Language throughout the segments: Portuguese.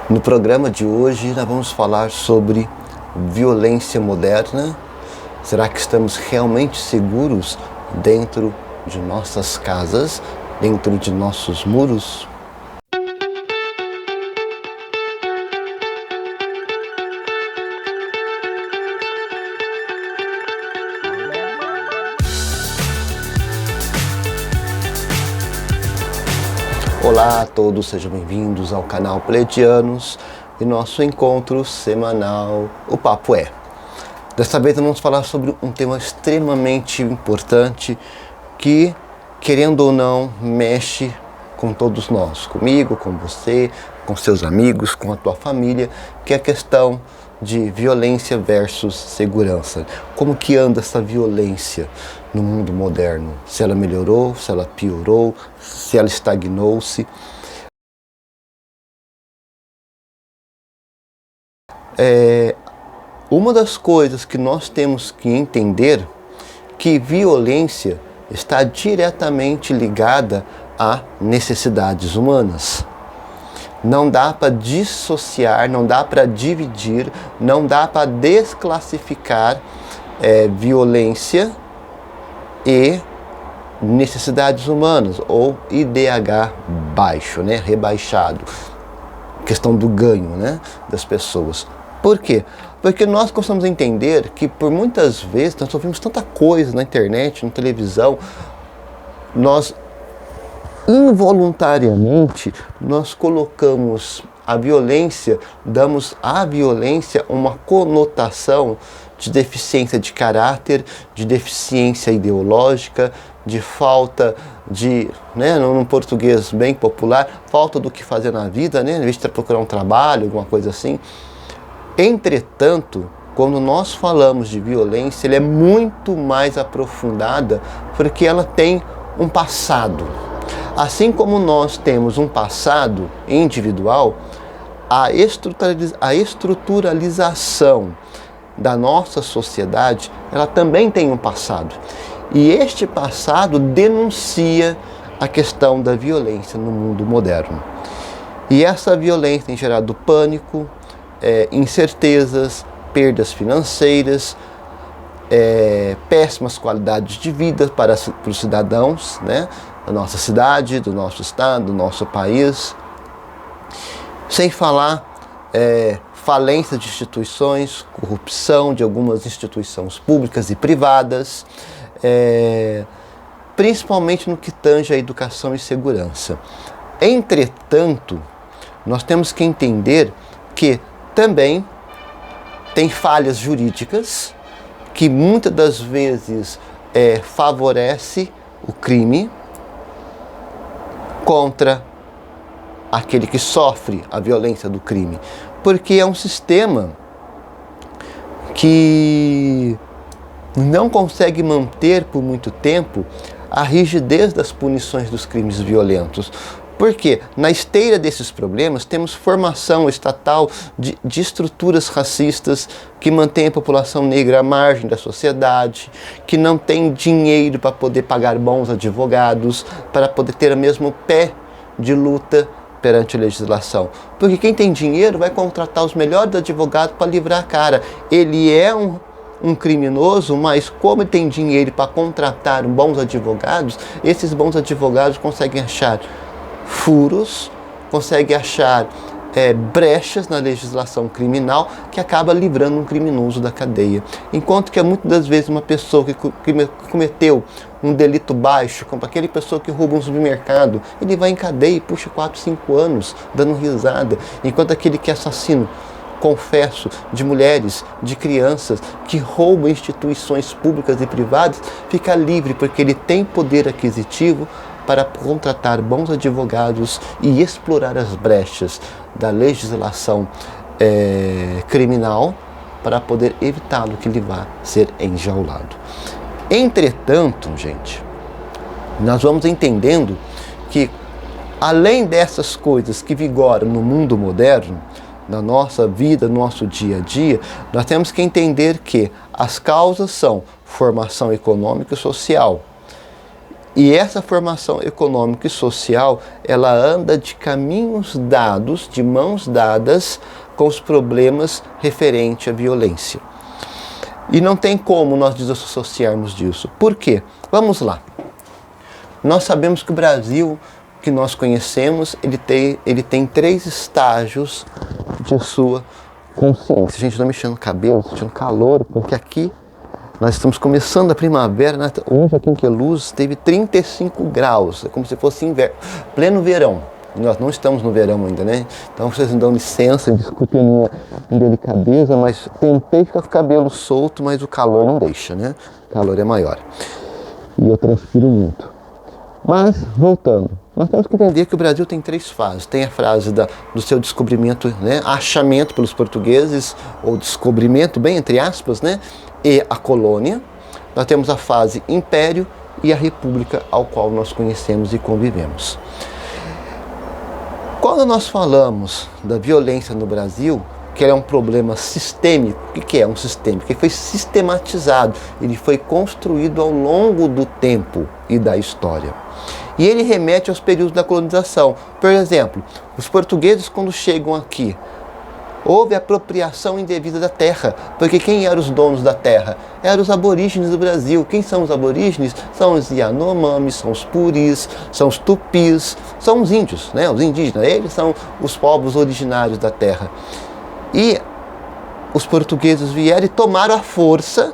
No programa de hoje nós vamos falar sobre violência moderna. Será que estamos realmente seguros dentro de nossas casas, dentro de nossos muros? Olá a todos, sejam bem-vindos ao canal Pleiadianos e nosso encontro semanal, o Papo É. Desta vez vamos falar sobre um tema extremamente importante que, querendo ou não, mexe com todos nós, comigo, com você, com seus amigos, com a tua família, que é a questão de violência versus segurança. Como que anda essa violência no mundo moderno? Se ela melhorou, se ela piorou, se ela estagnou-se. Uma das coisas que nós temos que entender que violência está diretamente ligada a necessidades humanas. Não dá para dissociar, não dá para dividir, não dá para desclassificar violência e necessidades humanas, ou IDH baixo, né? Rebaixado. Questão do ganho, né? Das pessoas. Por quê? Porque nós gostamos de entender que por muitas vezes nós ouvimos tanta coisa na internet, na televisão, nós involuntariamente nós colocamos a violência, damos à violência uma conotação de deficiência de caráter, de deficiência ideológica, de falta de, num português bem popular, falta do que fazer na vida, em vez de procurar um trabalho, alguma coisa assim. Entretanto, quando nós falamos de violência, ela é muito mais aprofundada porque ela tem um passado. Assim como nós temos um passado individual, a estruturalização da nossa sociedade, ela também tem um passado. E este passado denuncia a questão da violência no mundo moderno. E essa violência tem gerado pânico, incertezas, perdas financeiras, péssimas qualidades de vida para os cidadãos, da nossa cidade, do nosso estado, do nosso país. Sem falar falência de instituições, corrupção de algumas instituições públicas e privadas, principalmente no que tange à educação e segurança. Entretanto, nós temos que entender que também tem falhas jurídicas que muitas das vezes favorece o crime contra aquele que sofre a violência do crime, porque é um sistema que não consegue manter por muito tempo a rigidez das punições dos crimes violentos. Porque na esteira desses problemas temos formação estatal de estruturas racistas que mantêm a população negra à margem da sociedade, que não tem dinheiro para poder pagar bons advogados, para poder ter o mesmo pé de luta perante a legislação. Porque quem tem dinheiro vai contratar os melhores advogados para livrar a cara. Ele é um criminoso, mas como ele tem dinheiro para contratar bons advogados, esses bons advogados conseguem achar furos, consegue achar brechas na legislação criminal que acaba livrando um criminoso da cadeia. Enquanto que muitas das vezes uma pessoa que cometeu um delito baixo, como aquele pessoa que rouba um supermercado, ele vai em cadeia e puxa 4, 5 anos dando risada. Enquanto aquele que é assassino, confesso, de mulheres, de crianças, que roubam instituições públicas e privadas, fica livre porque ele tem poder aquisitivo para contratar bons advogados e explorar as brechas da legislação criminal para poder evitá-lo que ele vá ser enjaulado. Entretanto, gente, nós vamos entendendo que, além dessas coisas que vigoram no mundo moderno, na nossa vida, no nosso dia a dia, nós temos que entender que as causas são formação econômica e social. E essa formação econômica e social, ela anda de caminhos dados, de mãos dadas, com os problemas referentes à violência. E não tem como nós desassociarmos disso. Por quê? Vamos lá. Nós sabemos que o Brasil, que nós conhecemos, ele tem 3 estágios de sua consciência. A gente está mexendo no cabelo, sentindo calor, porque aqui nós estamos começando a primavera, né? Hoje aqui em Queluz teve 35 graus, é como se fosse inverno, pleno verão. Nós não estamos no verão ainda, né? Então vocês me dão licença, desculpem a minha indelicadeza, mas tentei ficar com o cabelo solto, mas o calor não deixa, né? O calor é maior. E eu transpiro muito. Mas, voltando, nós temos que entender que o Brasil tem 3 fases. Tem a fase do seu descobrimento, né? Achamento pelos portugueses, ou descobrimento, bem entre aspas, né? E a colônia. Nós temos a fase império e a república, ao qual nós conhecemos e convivemos. Quando nós falamos da violência no Brasil, que é um problema sistêmico, o que é um sistêmico? Ele foi sistematizado, ele foi construído ao longo do tempo e da história. E ele remete aos períodos da colonização. Por exemplo, os portugueses, quando chegam aqui, houve apropriação indevida da terra, porque quem eram os donos da terra? Eram os aborígenes do Brasil. Quem são os aborígenes? São os Yanomamis, são os Puris, são os Tupis, são os índios, né? Os indígenas. Eles são os povos originários da terra. E os portugueses vieram e tomaram à força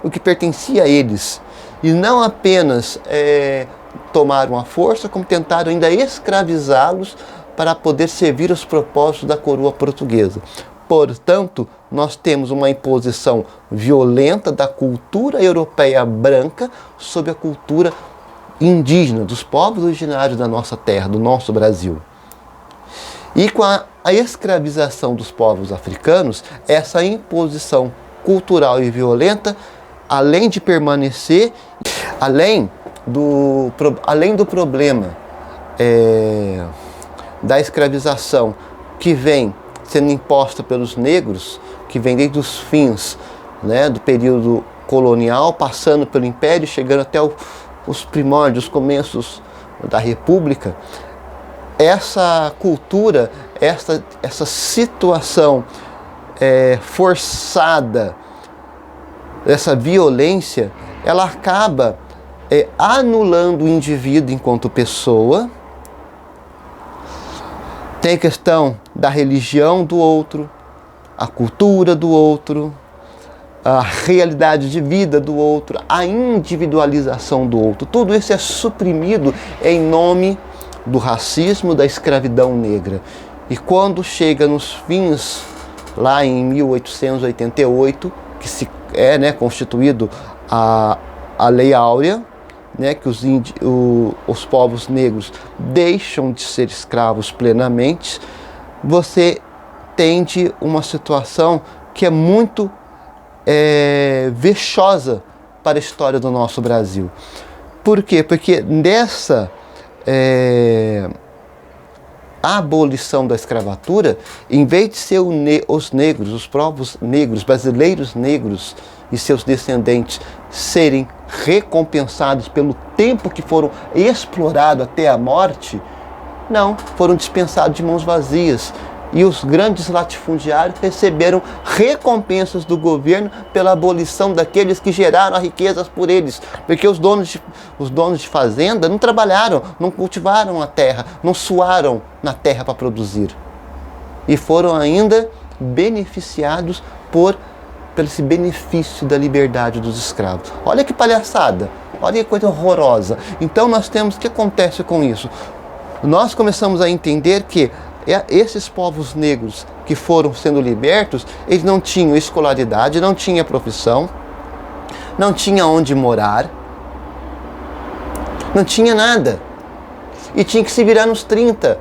o que pertencia a eles. E não apenas tomaram à força, como tentaram ainda escravizá-los para poder servir os propósitos da coroa portuguesa. Portanto, nós temos uma imposição violenta da cultura europeia branca sobre a cultura indígena, dos povos originários da nossa terra, do nosso Brasil. E com a escravização dos povos africanos, essa imposição cultural e violenta, além de permanecer, além do problema da escravização que vem sendo imposta pelos negros, que vem desde os fins, né, do período colonial, passando pelo Império, chegando até os primórdios, os começos da República, essa cultura, essa situação forçada, essa violência, ela acaba anulando o indivíduo enquanto pessoa. Tem a questão da religião do outro, a cultura do outro, a realidade de vida do outro, a individualização do outro. Tudo isso é suprimido em nome do racismo, da escravidão negra. E quando chega nos fins, lá em 1888, que se constituído a Lei Áurea, né, que os povos negros deixam de ser escravos plenamente, você tende uma situação que é muito vexosa para a história do nosso Brasil. Por quê? Porque nessa abolição da escravatura, em vez de ser os negros, os povos negros, brasileiros negros e seus descendentes serem recompensados pelo tempo que foram explorados até a morte, não, foram dispensados de mãos vazias. E os grandes latifundiários receberam recompensas do governo pela abolição daqueles que geraram as riquezas por eles. Porque os donos de fazenda não trabalharam, não cultivaram a terra, não suaram na terra para produzir. E foram ainda beneficiados por esse benefício da liberdade dos escravos. Olha que palhaçada, olha que coisa horrorosa. Então nós temos, o que acontece com isso? Nós começamos a entender que esses povos negros que foram sendo libertos, eles não tinham escolaridade, não tinham profissão, não tinham onde morar, não tinha nada. E tinha que se virar nos 30.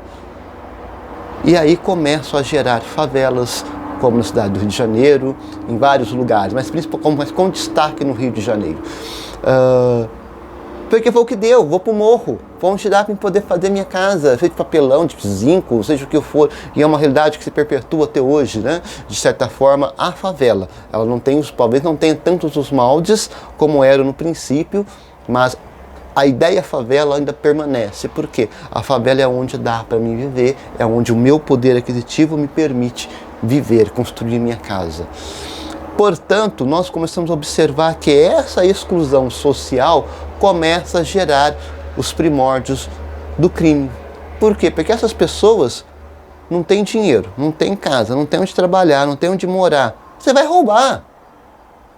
E aí começam a gerar favelas, como na cidade do Rio de Janeiro, em vários lugares, mas com destaque no Rio de Janeiro. Porque foi o que deu, vou pro morro, vamos tirar para poder fazer minha casa, feito de papelão, de zinco, seja o que for, e é uma realidade que se perpetua até hoje, né? De certa forma, a favela, ela não tem talvez não tenha tantos os moldes como eram no princípio, mas a ideia favela ainda permanece. Por quê? A favela é onde dá para mim viver, é onde o meu poder aquisitivo me permite viver, construir minha casa. Portanto, nós começamos a observar que essa exclusão social começa a gerar os primórdios do crime. Por quê? Porque essas pessoas não têm dinheiro, não têm casa, não têm onde trabalhar, não têm onde morar. Você vai roubar.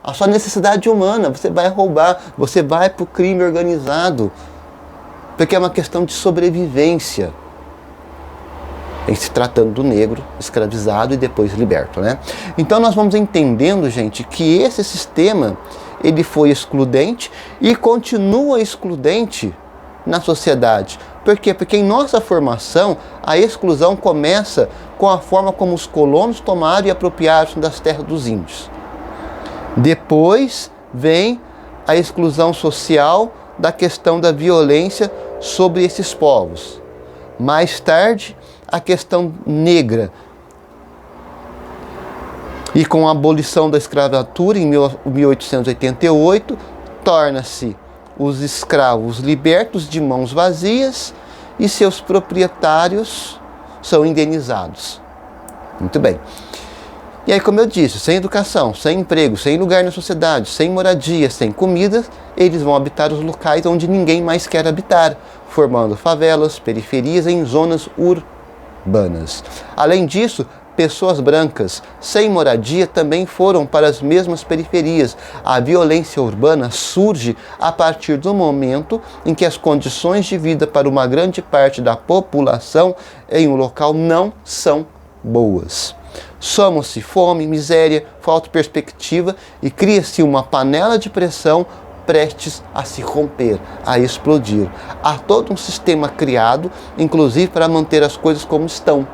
A sua necessidade humana, você vai roubar, você vai para o crime organizado. Porque é uma questão de sobrevivência. Em se tratando do negro, escravizado e depois liberto, né? Então nós vamos entendendo, gente, que esse sistema, ele foi excludente e continua excludente na sociedade. Por quê? Porque em nossa formação, a exclusão começa com a forma como os colonos tomaram e apropriaram-se das terras dos índios. Depois vem a exclusão social da questão da violência sobre esses povos. Mais tarde, a questão negra. E com a abolição da escravatura em 1888, torna-se os escravos libertos de mãos vazias e seus proprietários são indenizados. Muito bem. E aí, como eu disse, sem educação, sem emprego, sem lugar na sociedade, sem moradia, sem comida, eles vão habitar os locais onde ninguém mais quer habitar, formando favelas, periferias em zonas urbanas. Além disso, pessoas brancas sem moradia também foram para as mesmas periferias. A violência urbana surge a partir do momento em que as condições de vida para uma grande parte da população em um local não são boas. Soma-se fome, miséria, falta de perspectiva e cria-se uma panela de pressão prestes a se romper, a explodir. Há todo um sistema criado, inclusive para manter as coisas como estão.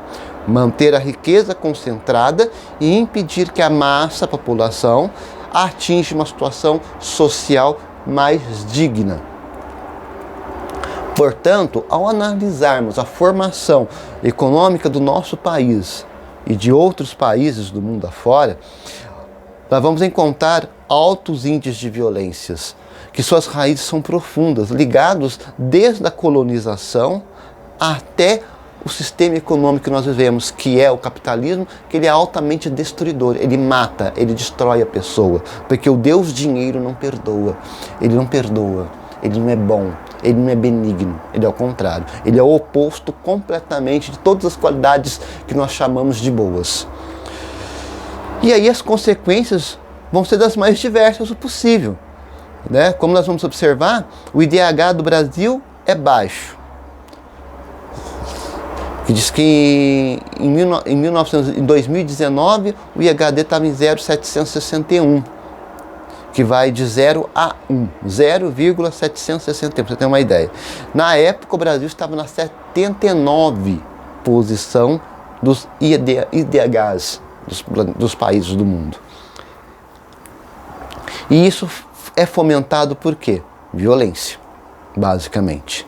Manter a riqueza concentrada e impedir que a massa, a população, atinja uma situação social mais digna. Portanto, ao analisarmos a formação econômica do nosso país e de outros países do mundo afora, nós vamos encontrar altos índices de violências, que suas raízes são profundas, ligados desde a colonização até o sistema econômico que nós vivemos, que é o capitalismo, que ele é altamente destruidor, ele mata, ele destrói a pessoa, porque o Deus dinheiro não perdoa, ele não é bom, ele não é benigno, ele é o contrário, ele é o oposto completamente de todas as qualidades que nós chamamos de boas. E aí as consequências vão ser das mais diversas o possível, né? Como nós vamos observar, o IDH do Brasil é baixo, que diz que em 2019 o IHD estava em 0,761, que vai de 0 a 1, 0,761, para você ter uma ideia. Na época o Brasil estava na 79ª posição dos IDHs dos países do mundo. E isso é fomentado por quê? Violência, basicamente.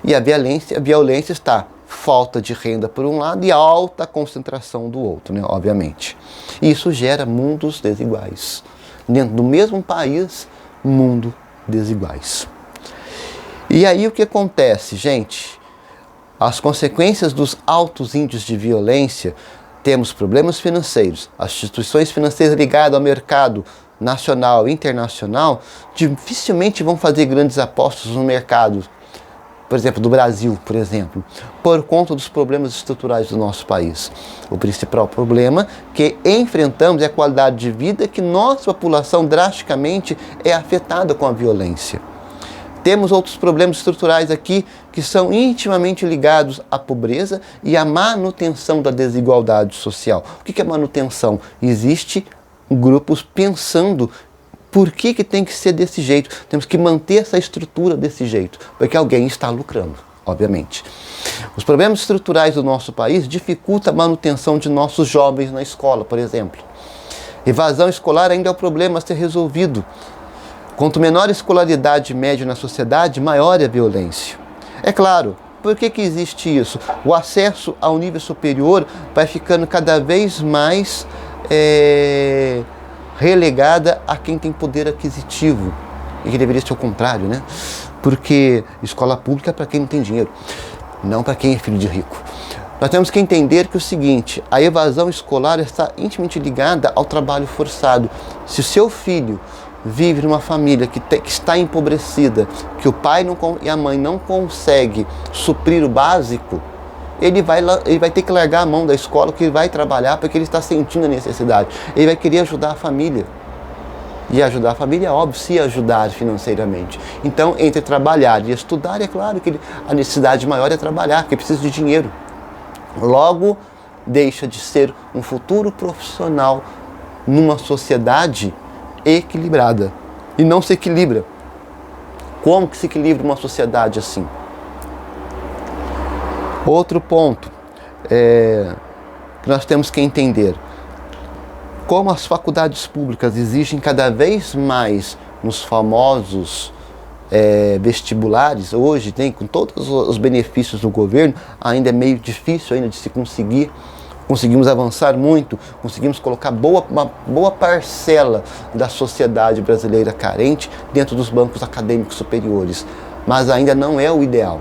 E a violência está falta de renda por um lado e alta concentração do outro, né? Obviamente. E isso gera mundos desiguais. Dentro do mesmo país, mundo desiguais. E aí o que acontece, gente? As consequências dos altos índices de violência, temos problemas financeiros. As instituições financeiras ligadas ao mercado nacional e internacional dificilmente vão fazer grandes apostas no mercado, por exemplo, do Brasil, por exemplo, por conta dos problemas estruturais do nosso país. O principal problema que enfrentamos é a qualidade de vida, que nossa população drasticamente é afetada com a violência. Temos outros problemas estruturais aqui que são intimamente ligados à pobreza e à manutenção da desigualdade social. O que é manutenção? Existe grupos pensando por que tem que ser desse jeito. Temos que manter essa estrutura desse jeito, porque alguém está lucrando, obviamente. Os problemas estruturais do nosso país dificultam a manutenção de nossos jovens na escola, por exemplo. Evasão escolar ainda é um problema a ser resolvido. Quanto menor a escolaridade média na sociedade, maior é a violência. É claro, por que existe isso? O acesso ao nível superior vai ficando cada vez mais relegada a quem tem poder aquisitivo, e que deveria ser o contrário, né? Porque escola pública é para quem não tem dinheiro, não para quem é filho de rico. Nós temos que entender que é o seguinte, a evasão escolar está intimamente ligada ao trabalho forçado. Se o seu filho vive numa família que está empobrecida, que o pai e a mãe não conseguem suprir o básico, ele vai ter que largar a mão da escola, que ele vai trabalhar porque ele está sentindo a necessidade. Ele vai querer ajudar a família. E ajudar a família é óbvio, se ajudar financeiramente. Então, entre trabalhar e estudar, é claro que a necessidade maior é trabalhar, porque precisa de dinheiro. Logo, deixa de ser um futuro profissional numa sociedade equilibrada. E não se equilibra. Como que se equilibra uma sociedade assim? Outro ponto que nós temos que entender. Como as faculdades públicas exigem cada vez mais nos famosos vestibulares, hoje tem com todos os benefícios do governo, ainda é meio difícil ainda de se conseguir. Conseguimos avançar muito, conseguimos colocar uma boa parcela da sociedade brasileira carente dentro dos bancos acadêmicos superiores, mas ainda não é o ideal.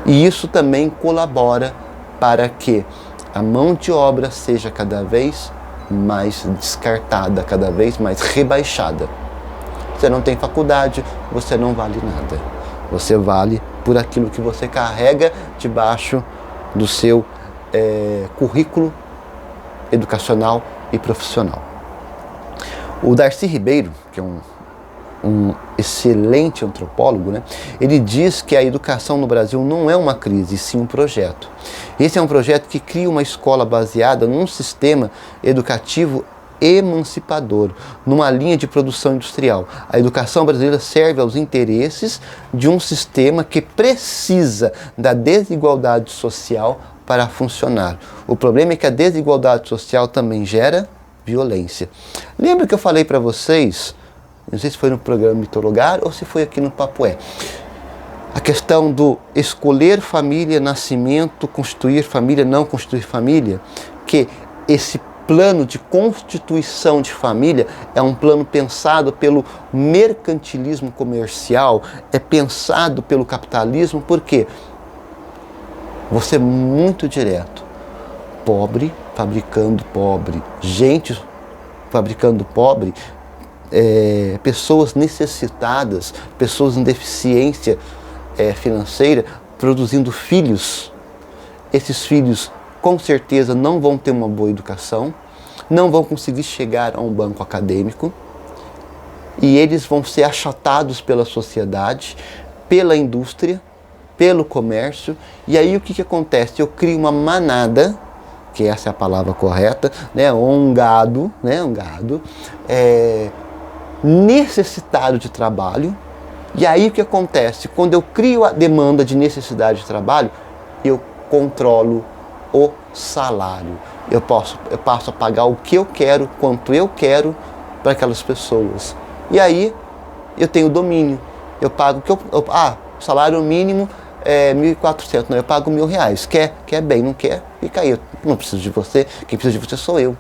E isso também colabora para que a mão de obra seja cada vez mais descartada, cada vez mais rebaixada. Você não tem faculdade, você não vale nada. Você vale por aquilo que você carrega debaixo do seu currículo educacional e profissional. O Darcy Ribeiro, que é um excelente antropólogo, né? Ele diz que a educação no Brasil não é uma crise, sim um projeto. Esse é um projeto que cria uma escola baseada num sistema educativo emancipador, numa linha de produção industrial. A educação brasileira serve aos interesses de um sistema que precisa da desigualdade social para funcionar. O problema é que a desigualdade social também gera violência. Lembra que eu falei para vocês, não sei se foi no programa Mitologar ou se foi aqui no Papoé, a questão do escolher família, nascimento, constituir família, não constituir família, que esse plano de constituição de família é um plano pensado pelo mercantilismo comercial, é pensado pelo capitalismo, porque você é muito direto, pobre fabricando pobre, gente fabricando pobre, pessoas necessitadas, pessoas em deficiência financeira, produzindo filhos. Esses filhos com certeza não vão ter uma boa educação, não vão conseguir chegar a um banco acadêmico e eles vão ser achatados pela sociedade, pela indústria, pelo comércio. E aí o que acontece? Eu crio uma manada, que essa é a palavra correta, né? Um gado necessitado de trabalho. E aí o que acontece? Quando eu crio a demanda de necessidade de trabalho, eu controlo o salário. Eu passo a pagar o que eu quero, quanto eu quero para aquelas pessoas. E aí eu tenho domínio. Eu pago o que o salário mínimo é 1.400, não, eu pago R$1.000. Quer bem, não quer? Fica aí. Eu não preciso de você, quem precisa de você sou eu.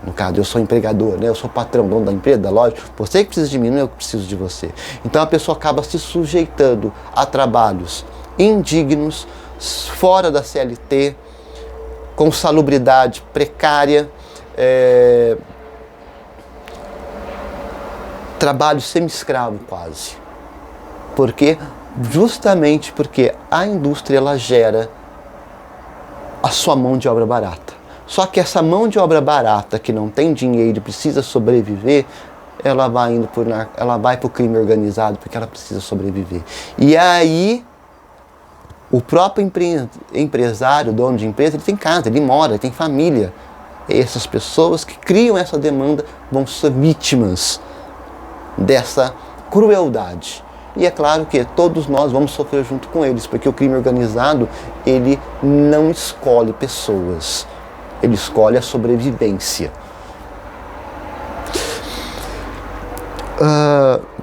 No caso, eu sou empregador, né? Eu sou patrão, dono da empresa, da loja. Você que precisa de mim, não é eu que preciso de você. Então a pessoa acaba se sujeitando a trabalhos indignos, fora da CLT, com salubridade precária, trabalho semi-escravo quase. Por quê? Justamente porque a indústria ela gera a sua mão de obra barata. Só que essa mão de obra barata que não tem dinheiro e precisa sobreviver, ela vai para o crime organizado porque ela precisa sobreviver. E aí o próprio empresário, dono de empresa, ele tem casa, ele mora, ele tem família. E essas pessoas que criam essa demanda vão ser vítimas dessa crueldade. E é claro que todos nós vamos sofrer junto com eles, porque o crime organizado, ele não escolhe pessoas, ele escolhe a sobrevivência.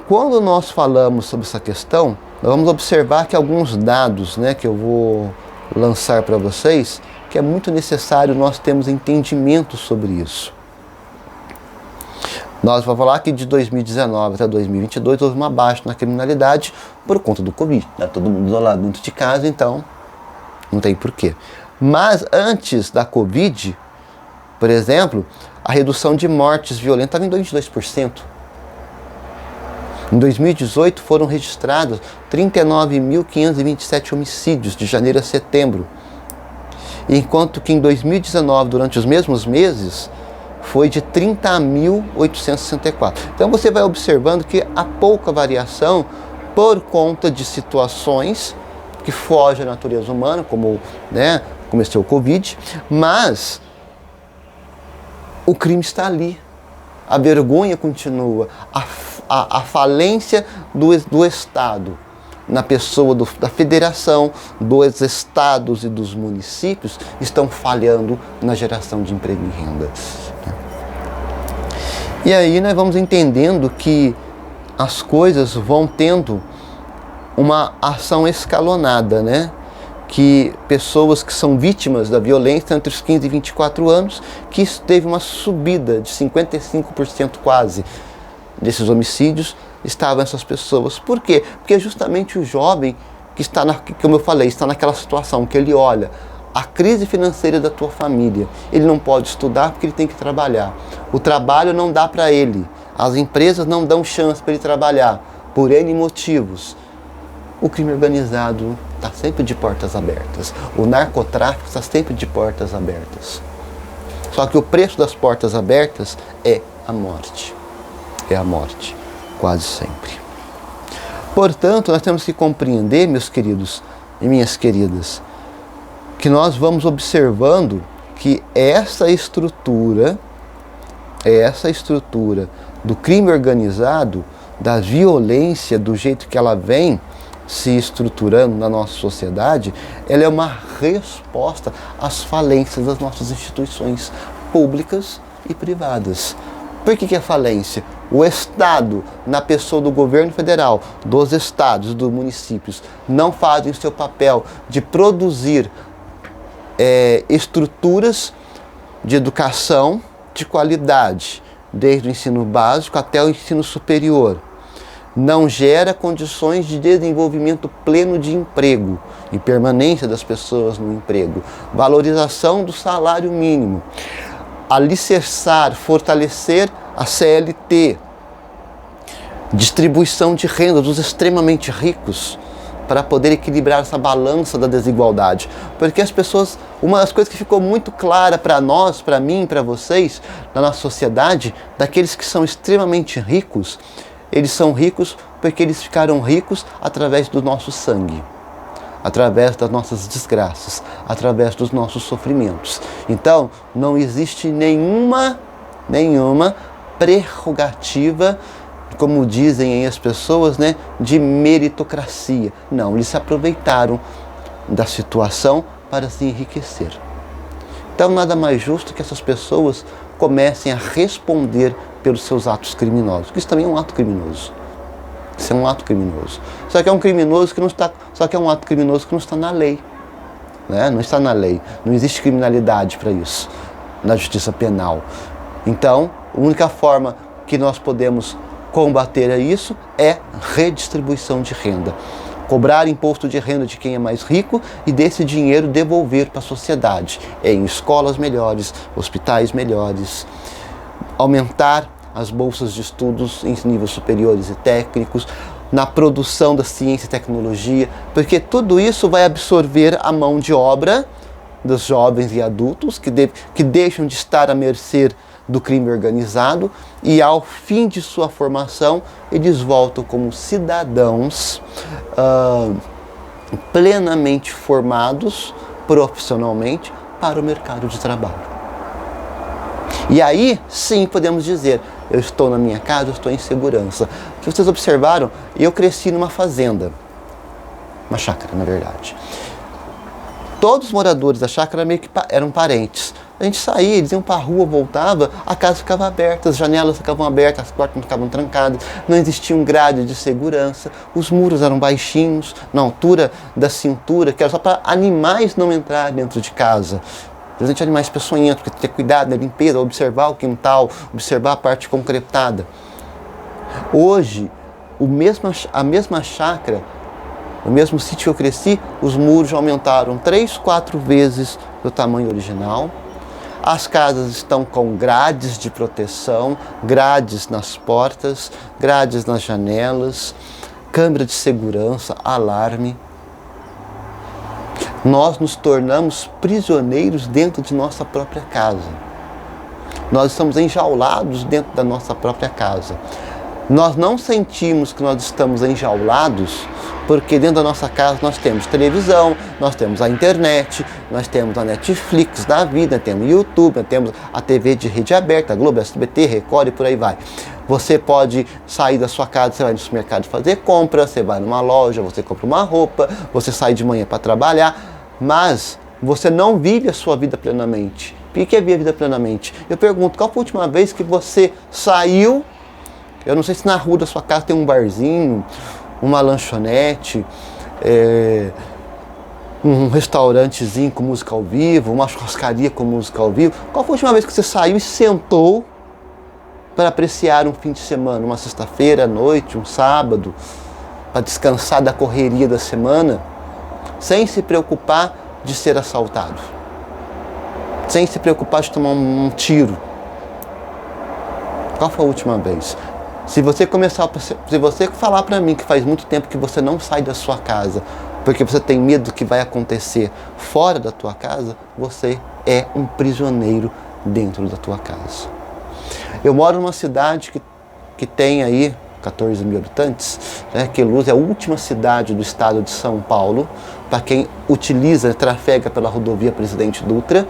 Quando nós falamos sobre essa questão, nós vamos observar que alguns dados, né, que eu vou lançar para vocês, que é muito necessário nós termos entendimento sobre isso. Nós vamos falar que de 2019 até 2022 houve uma baixa na criminalidade por conta do Covid. Né? Todo mundo isolado dentro de casa, então não tem porquê. Mas antes da Covid, por exemplo, a redução de mortes violentas estava em 22%. Em 2018 foram registrados 39.527 homicídios de janeiro a setembro. Enquanto que em 2019, durante os mesmos meses, foi de 30.864. Então você vai observando que há pouca variação por conta de situações que fogem à natureza humana, como, né, como esse é o Covid, mas o crime está ali. A vergonha continua, a falência do Estado, na pessoa da federação, dos estados e dos municípios, estão falhando na geração de emprego e renda. E aí nós vamos entendendo que as coisas vão tendo uma ação escalonada, né? Que pessoas que são vítimas da violência entre os 15 e 24 anos, que isso teve uma subida de 55% quase desses homicídios, estavam essas pessoas. Por quê? Porque é justamente o jovem que está, como eu falei, está naquela situação que ele olha a crise financeira da tua família. Ele não pode estudar porque ele tem que trabalhar. O trabalho não dá para ele. As empresas não dão chance para ele trabalhar, por N motivos. O crime organizado está sempre de portas abertas. O narcotráfico está sempre de portas abertas. Só que o preço das portas abertas é a morte. É a morte, quase sempre. Portanto, nós temos que compreender, meus queridos e minhas queridas, que nós vamos observando que essa estrutura do crime organizado, da violência, do jeito que ela vem se estruturando na nossa sociedade, ela é uma resposta às falências das nossas instituições públicas e privadas. Por que é falência? O Estado, na pessoa do governo federal, dos estados, dos municípios, não fazem o seu papel de produzir estruturas de educação de qualidade, desde o ensino básico até o ensino superior. Não gera condições de desenvolvimento pleno de emprego e permanência das pessoas no emprego, valorização do salário mínimo, alicerçar, fortalecer a CLT, distribuição de renda dos extremamente ricos, para poder equilibrar essa balança da desigualdade. Porque as pessoas, uma das coisas que ficou muito clara para nós, para mim, para vocês, na nossa sociedade, daqueles que são extremamente ricos, eles são ricos porque eles ficaram ricos através do nosso sangue, através das nossas desgraças, através dos nossos sofrimentos. Então, não existe nenhuma prerrogativa, como dizem aí as pessoas, né, de meritocracia. Não, eles se aproveitaram da situação para se enriquecer. Então, nada mais justo que essas pessoas comecem a responder pelos seus atos criminosos, porque isso também é um ato criminoso. Isso é um ato criminoso. Só que é um criminoso que não está, só que é um ato criminoso que não está na lei, né? Não está na lei. Não existe criminalidade para isso na justiça penal. Então, a única forma que nós podemos combater isso é redistribuição de renda. Cobrar imposto de renda de quem é mais rico e desse dinheiro devolver para a sociedade, em escolas melhores, hospitais melhores, aumentar as bolsas de estudos em níveis superiores e técnicos, na produção da ciência e tecnologia, porque tudo isso vai absorver a mão de obra dos jovens e adultos que deixam de estar à mercê do crime organizado e, ao fim de sua formação, eles voltam como cidadãos plenamente formados profissionalmente para o mercado de trabalho. E aí, sim, podemos dizer, eu estou na minha casa, eu estou em segurança. Se vocês observaram, eu cresci numa fazenda, uma chácara, na verdade. Todos os moradores da chácara meio que eram parentes. A gente saía, eles iam para a rua, voltava, a casa ficava aberta, as janelas ficavam abertas, as portas não ficavam trancadas, não existia um grade de segurança, os muros eram baixinhos, na altura da cintura, que era só para animais não entrarem dentro de casa. presente de animais peçonhentos, porque tem que ter cuidado na limpeza, observar o quintal, observar a parte concretada. Hoje, a mesma chácara, no mesmo sítio que eu cresci, os muros aumentaram 3, 4 vezes do tamanho original. As casas estão com grades de proteção, grades nas portas, grades nas janelas, câmera de segurança, alarme. Nós nos tornamos prisioneiros dentro de nossa própria casa. Nós estamos enjaulados dentro da nossa própria casa. Nós não sentimos que nós estamos enjaulados porque dentro da nossa casa nós temos televisão, nós temos a internet, nós temos a Netflix da vida, temos o YouTube, nós temos a TV de rede aberta, a Globo, SBT, Record e por aí vai. Você pode sair da sua casa, você vai no supermercado fazer compra, você vai numa loja, você compra uma roupa, você sai de manhã para trabalhar, mas você não vive a sua vida plenamente. O que é viver a vida plenamente? Eu pergunto, qual foi a última vez que você saiu? Eu não sei se na rua da sua casa tem um barzinho, uma lanchonete, um restaurantezinho com música ao vivo, uma churrascaria com música ao vivo. Qual foi a última vez que você saiu e sentou para apreciar um fim de semana, uma sexta-feira à noite, um sábado, para descansar da correria da semana, sem se preocupar de ser assaltado, sem se preocupar de tomar um tiro? Qual foi a última vez? Se você falar para mim que faz muito tempo que você não sai da sua casa, porque você tem medo do que vai acontecer fora da tua casa, você é um prisioneiro dentro da tua casa. Eu moro numa cidade que tem aí 14 mil habitantes, né? Queluz é a última cidade do estado de São Paulo, para quem trafega pela rodovia Presidente Dutra,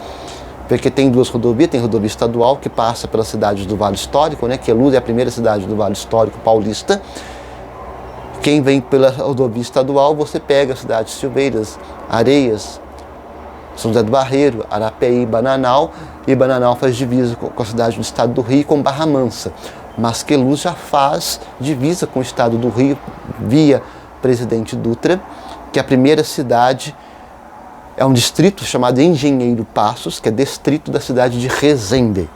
porque tem duas rodovias, tem rodovia estadual que passa pelas cidades do Vale Histórico, né? Queluz é a primeira cidade do Vale Histórico paulista. Quem vem pela rodovia estadual, você pega as cidades de Silveiras, Areias, São José do Barreiro, Arapeí, Bananal, e Bananal faz divisa com a cidade do estado do Rio, com Barra Mansa. Mas Queluz já faz divisa com o estado do Rio via Presidente Dutra, que é a primeira cidade. É um distrito chamado Engenheiro Passos, que é distrito da cidade de Resende.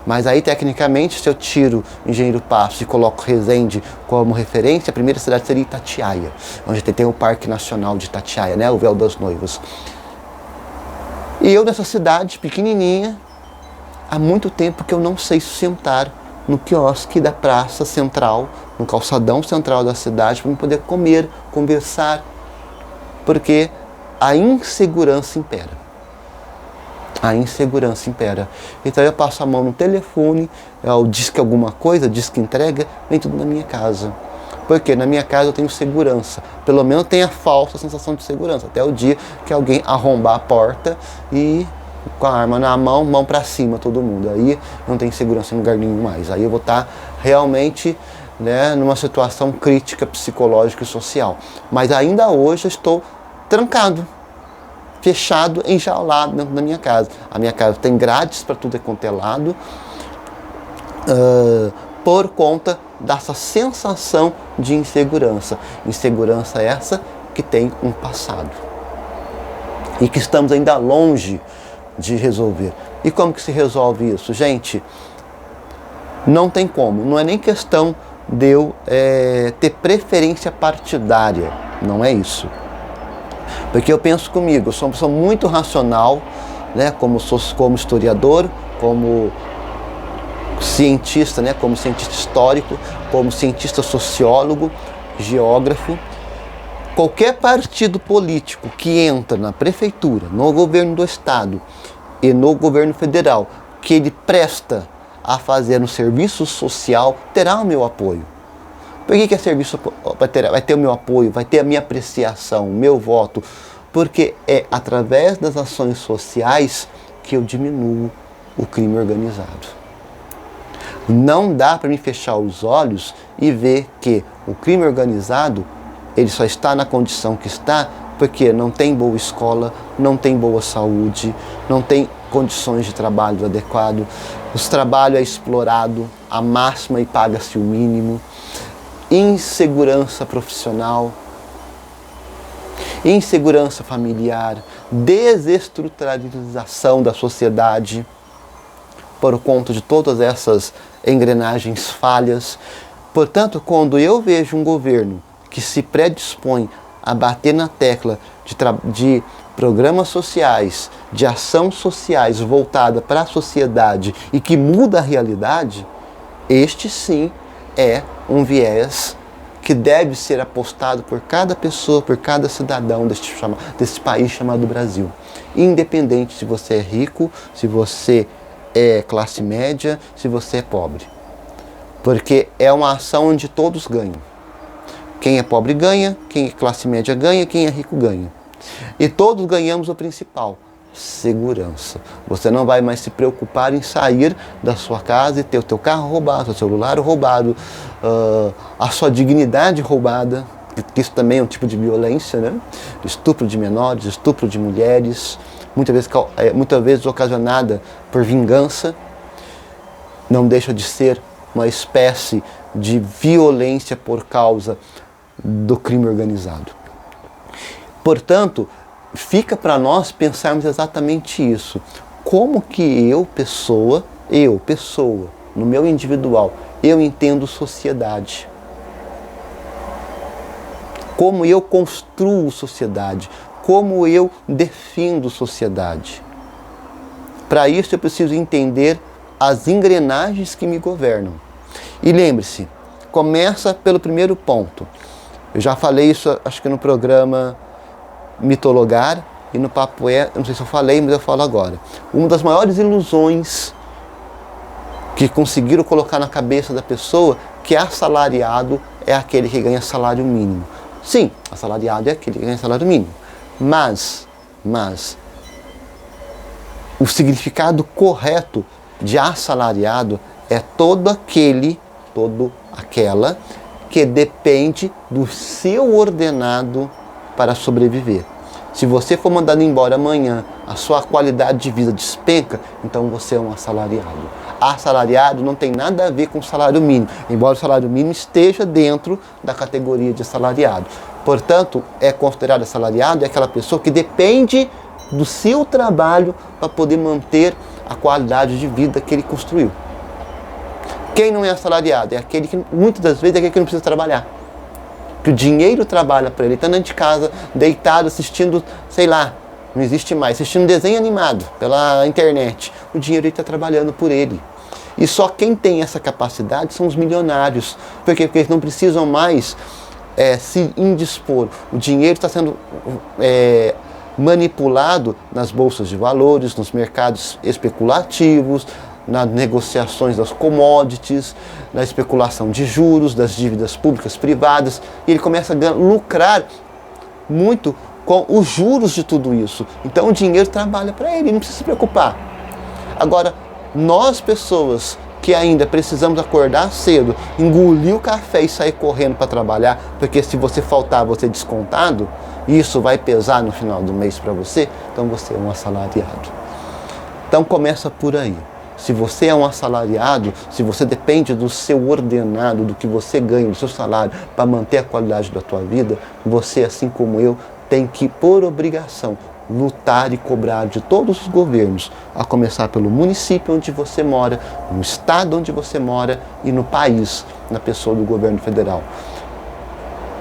Mas aí, tecnicamente, se eu tiro Engenheiro Passos e coloco Resende como referência, a primeira cidade seria Itatiaia, onde tem o Parque Nacional de Itatiaia, né? O Véu das Noivas. E eu, nessa cidade pequenininha, há muito tempo que eu não sei sentar no quiosque da praça central, no calçadão central da cidade, para poder comer, conversar, porque a insegurança impera. A insegurança impera. Então eu passo a mão no telefone, eu disque alguma coisa, disque entrega, vem tudo na minha casa. Porque na minha casa eu tenho segurança. Pelo menos eu tenho a falsa sensação de segurança. Até o dia que alguém arrombar a porta e com a arma na mão, mão para cima todo mundo. Aí eu não tenho segurança em lugar nenhum mais. Aí eu vou estar realmente, né, numa situação crítica psicológica e social. Mas ainda hoje eu estou trancado, fechado, enjaulado dentro da minha casa. A minha casa tem grades para tudo quanto é lado, por conta dessa sensação de insegurança. Insegurança essa que tem um passado e que estamos ainda longe de resolver. E como que se resolve isso? Gente, não tem como. Não é nem questão de eu ter preferência partidária. Não é isso. Porque eu penso comigo, eu sou uma pessoa muito racional, né, como historiador, como cientista, né, como cientista histórico, como cientista sociólogo, geógrafo. Qualquer partido político que entra na prefeitura, no governo do estado e no governo federal, que ele presta a fazer um serviço social, terá o meu apoio. Por que serviço vai ter o meu apoio, vai ter a minha apreciação, o meu voto? Porque é através das ações sociais que eu diminuo o crime organizado. Não dá para me fechar os olhos e ver que o crime organizado ele só está na condição que está porque não tem boa escola, não tem boa saúde, não tem condições de trabalho adequado, o trabalho é explorado à máxima e paga-se o mínimo, insegurança profissional, insegurança familiar, desestruturalização da sociedade por conta de todas essas engrenagens falhas. Portanto, quando eu vejo um governo que se predispõe a bater na tecla de programas sociais, de ações sociais voltada para a sociedade e que muda a realidade, este sim é um viés que deve ser apostado por cada pessoa, por cada cidadão desse país chamado Brasil. Independente se você é rico, se você é classe média, se você é pobre. Porque é uma ação onde todos ganham. Quem é pobre ganha, quem é classe média ganha, quem é rico ganha. E todos ganhamos o principal, segurança. Você não vai mais se preocupar em sair da sua casa e ter o teu carro roubado, o seu celular roubado, a sua dignidade roubada, que isso também é um tipo de violência, né? Estupro de menores, estupro de mulheres, muitas vezes ocasionada por vingança, não deixa de ser uma espécie de violência por causa do crime organizado. Portanto, fica para nós pensarmos exatamente isso. Como que eu, pessoa, no meu individual, eu entendo sociedade? Como eu construo sociedade? Como eu defino sociedade? Para isso eu preciso entender as engrenagens que me governam. E lembre-se, começa pelo primeiro ponto. Eu já falei isso, acho que no programa Mitologar e no Papo não sei se eu falei, mas eu falo agora. Uma das maiores ilusões que conseguiram colocar na cabeça da pessoa que assalariado é aquele que ganha salário mínimo. Sim, assalariado é aquele que ganha salário mínimo. Mas o significado correto de assalariado é todo aquela que depende do seu ordenado para sobreviver. Se você for mandado embora amanhã, a sua qualidade de vida despenca, então você é um assalariado. Assalariado não tem nada a ver com o salário mínimo, embora o salário mínimo esteja dentro da categoria de assalariado. Portanto, é considerado assalariado aquela pessoa que depende do seu trabalho para poder manter a qualidade de vida que ele construiu. Quem não é assalariado é aquele que, muitas das vezes, é aquele que não precisa trabalhar. Que o dinheiro trabalha para ele, está dentro de casa, deitado, assistindo, sei lá, não existe mais, assistindo desenho animado pela internet. O dinheiro está trabalhando por ele. E só quem tem essa capacidade são os milionários. Por quê? Porque eles não precisam mais se indispor. O dinheiro está sendo manipulado nas bolsas de valores, nos mercados especulativos, nas negociações das commodities, na especulação de juros, das dívidas públicas privadas, e ele começa a lucrar muito com os juros de tudo isso. Então o dinheiro trabalha para ele, não precisa se preocupar. Agora, nós pessoas que ainda precisamos acordar cedo, engolir o café e sair correndo para trabalhar, porque se você faltar, você é descontado, e isso vai pesar no final do mês para você, então você é um assalariado. Então começa por aí. Se você é um assalariado, se você depende do seu ordenado, do que você ganha, do seu salário, para manter a qualidade da tua vida, você, assim como eu, tem que, por obrigação, lutar e cobrar de todos os governos, a começar pelo município onde você mora, no estado onde você mora e no país, na pessoa do governo federal.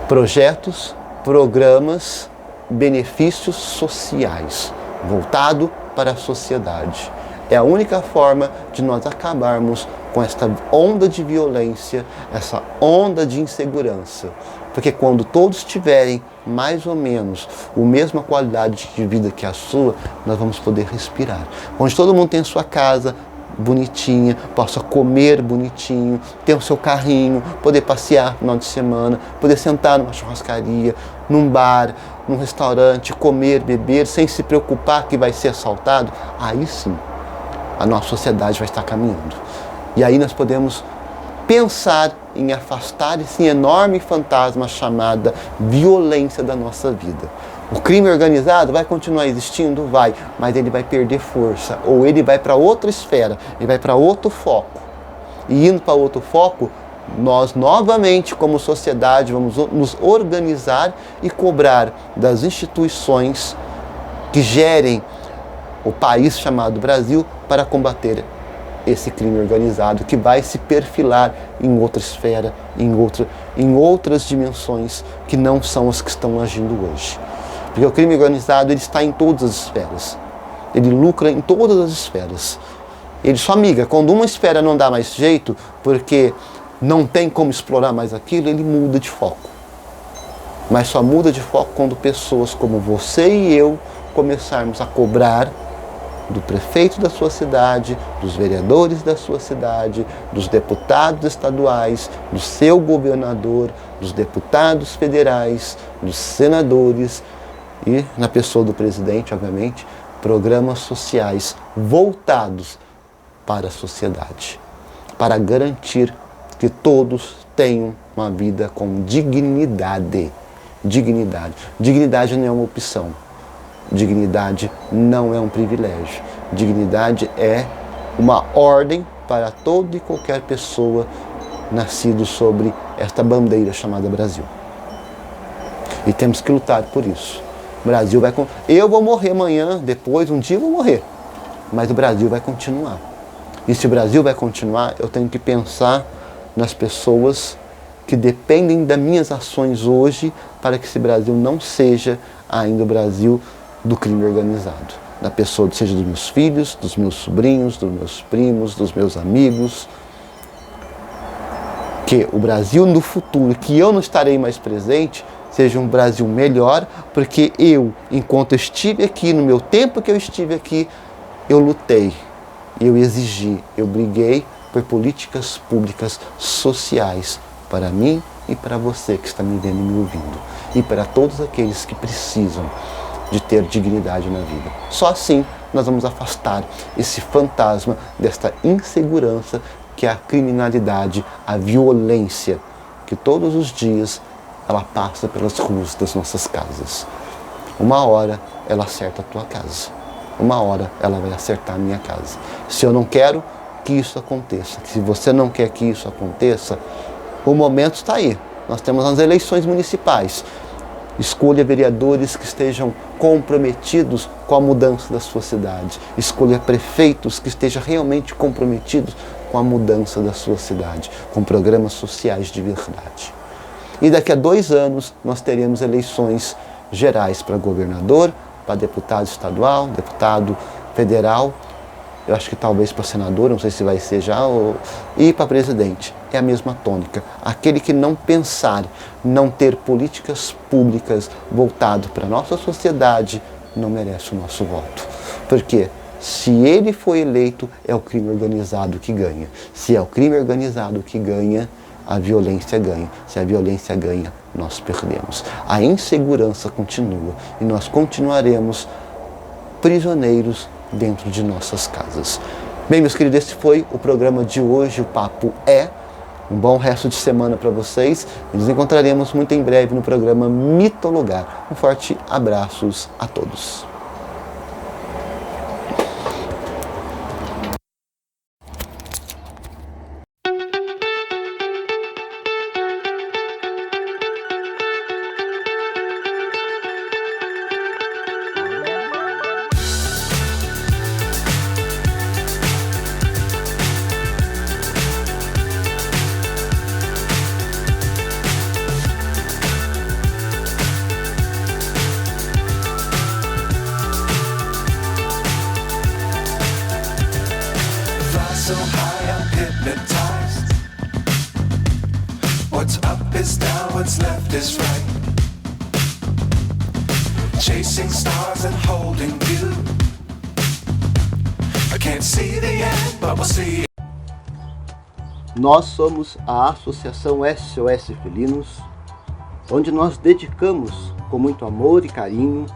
Projetos, programas, benefícios sociais, voltado para a sociedade. É a única forma de nós acabarmos com esta onda de violência, essa onda de insegurança. Porque quando todos tiverem mais ou menos a mesma qualidade de vida que a sua, nós vamos poder respirar. Onde todo mundo tem a sua casa bonitinha, possa comer bonitinho, ter o seu carrinho, poder passear no final de semana, poder sentar numa churrascaria, num bar, num restaurante, comer, beber, sem se preocupar que vai ser assaltado, aí sim a nossa sociedade vai estar caminhando. E aí nós podemos pensar em afastar esse enorme fantasma chamado violência da nossa vida. O crime organizado vai continuar existindo? Vai, mas ele vai perder força, ou ele vai para outra esfera, ele vai para outro foco. E indo para outro foco, nós novamente, como sociedade, vamos nos organizar e cobrar das instituições que gerem o país chamado Brasil para combater esse crime organizado que vai se perfilar em outra esfera, em outras dimensões que não são as que estão agindo hoje. Porque o crime organizado ele está em todas as esferas. Ele lucra em todas as esferas. Ele só migra. Quando uma esfera não dá mais jeito, porque não tem como explorar mais aquilo, ele muda de foco. Mas só muda de foco quando pessoas como você e eu começarmos a cobrar do prefeito da sua cidade, dos vereadores da sua cidade, dos deputados estaduais, do seu governador, dos deputados federais, dos senadores e, na pessoa do presidente, obviamente, programas sociais voltados para a sociedade, para garantir que todos tenham uma vida com dignidade. Dignidade. Dignidade não é uma opção. Dignidade não é um privilégio. Dignidade é uma ordem para toda e qualquer pessoa nascido sobre esta bandeira chamada Brasil. E temos que lutar por isso. O Brasil vai... Eu vou morrer amanhã, depois, um dia eu vou morrer. Mas o Brasil vai continuar. E se o Brasil vai continuar, eu tenho que pensar nas pessoas que dependem das minhas ações hoje para que esse Brasil não seja ainda o Brasil do crime organizado. Da pessoa, seja dos meus filhos, dos meus sobrinhos, dos meus primos, dos meus amigos. Que o Brasil no futuro, que eu não estarei mais presente, seja um Brasil melhor, porque eu, enquanto eu estive aqui, no meu tempo que eu estive aqui, eu lutei, eu exigi, eu briguei por políticas públicas sociais para mim e para você que está me vendo e me ouvindo. E para todos aqueles que precisam de ter dignidade na vida. Só assim nós vamos afastar esse fantasma desta insegurança que é a criminalidade, a violência, que todos os dias ela passa pelas ruas das nossas casas. Uma hora ela acerta a tua casa. Uma hora ela vai acertar a minha casa. Se eu não quero que isso aconteça, se você não quer que isso aconteça, o momento está aí. Nós temos as eleições municipais. Escolha vereadores que estejam comprometidos com a mudança da sua cidade. Escolha prefeitos que estejam realmente comprometidos com a mudança da sua cidade, com programas sociais de verdade. E daqui a 2 anos nós teremos eleições gerais para governador, para deputado estadual, deputado federal, eu acho que talvez para senador, não sei se vai ser já, e para presidente. É a mesma tônica. Aquele que não pensar, não ter políticas públicas voltadas para a nossa sociedade, não merece o nosso voto. Porque se ele foi eleito, é o crime organizado que ganha. Se é o crime organizado que ganha, a violência ganha. Se a violência ganha, nós perdemos. A insegurança continua e nós continuaremos prisioneiros dentro de nossas casas. Bem, meus queridos, esse foi o programa de hoje. O Papo É. Um bom resto de semana para vocês. E nos encontraremos muito em breve no programa Mitologar. Um forte abraço a todos. So high I'm hypnotized. What's up is down, what's left is right. Chasing stars and holding you. I can't see the end, but we'll see. Nós somos a Associação SOS Felinos, onde nós dedicamos com muito amor e carinho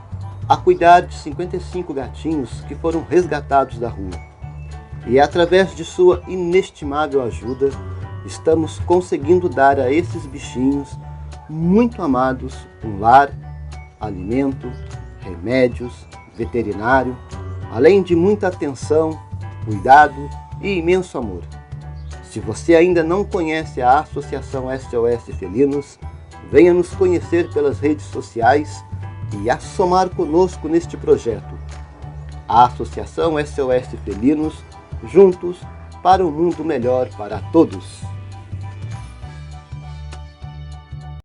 a cuidar de 55 gatinhos que foram resgatados da rua. E através de sua inestimável ajuda, estamos conseguindo dar a esses bichinhos muito amados um lar, alimento, remédios, veterinário, além de muita atenção, cuidado e imenso amor. Se você ainda não conhece a Associação SOS Felinos, venha nos conhecer pelas redes sociais e a somar conosco neste projeto. A Associação SOS Felinos, juntos para um mundo melhor para todos.